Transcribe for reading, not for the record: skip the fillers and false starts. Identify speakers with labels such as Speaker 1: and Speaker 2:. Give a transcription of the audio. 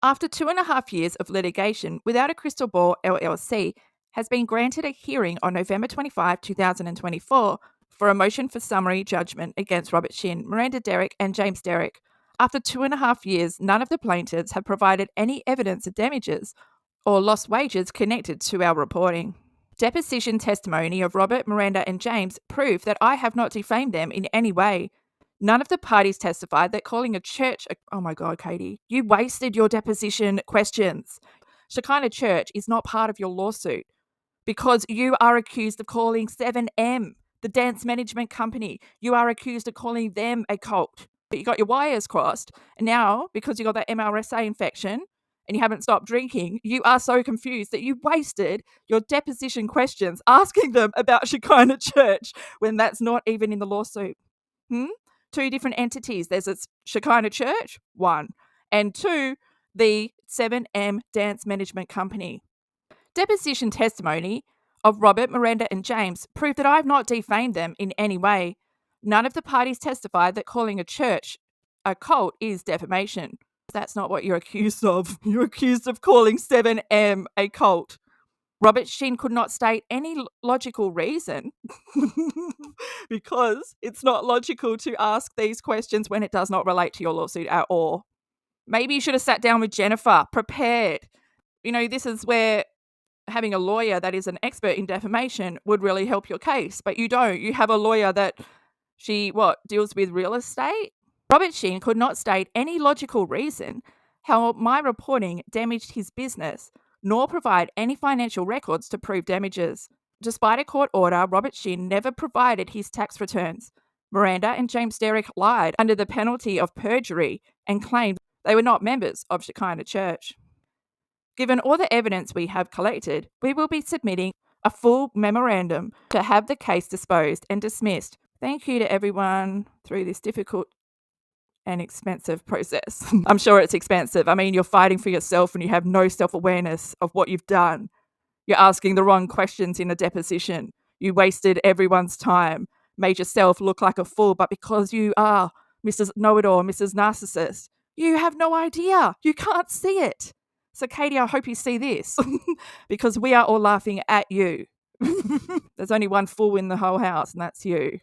Speaker 1: After 2.5 years of litigation, Without a Crystal Ball LLC has been granted a hearing on November 25, 2024 for a motion for summary judgment against Robert Shinn, Miranda Derrick, and James Derrick. After 2.5 years, none of the plaintiffs have provided any evidence of damages or lost wages connected to our reporting. Deposition testimony of Robert, Miranda, and James proved that I have not defamed them in any way. None of the parties testified that calling a church... Oh my God, Katie, you wasted your deposition questions. Shekinah Church is not part of your lawsuit because you are accused of calling 7M, the dance management company. You are accused of calling them a cult. But you got your wires crossed. And now, because you got that MRSA infection and you haven't stopped drinking, you are so confused that you wasted your deposition questions asking them about Shekinah Church when that's not even in the lawsuit. Two different entities. There's a Shekinah Church, one, and two, the 7M Dance Management Company. Deposition testimony of Robert, Miranda, and James proved that I have not defamed them in any way. None of the parties testified that calling a church a cult is defamation. That's not what you're accused of. You're accused of calling 7M a cult. Robert Shinn could not state any logical reason because it's not logical to ask these questions when it does not relate to your lawsuit at all. Maybe you should have sat down with Jennifer, prepared. This is where having a lawyer that is an expert in defamation would really help your case, but you don't. You have a lawyer that deals with real estate? Robert Shinn could not state any logical reason how my reporting damaged his business, nor provide any financial records to prove damages. Despite a court order, Robert Shinn never provided his tax returns. Miranda and James Derrick lied under the penalty of perjury and claimed they were not members of Shekinah Church. Given all the evidence we have collected, we will be submitting a full memorandum to have the case disposed and dismissed. Thank you to everyone through this difficult and expensive process. I'm sure it's expensive. I mean, you're fighting for yourself and you have no self-awareness of what you've done. You're asking the wrong questions in a deposition. You wasted everyone's time, made yourself look like a fool, but because you are Mrs. Know-it-all, Mrs. Narcissist, you have no idea. You can't see it. So, Katie, I hope you see this because we are all laughing at you. There's only one fool in the whole house, and that's you.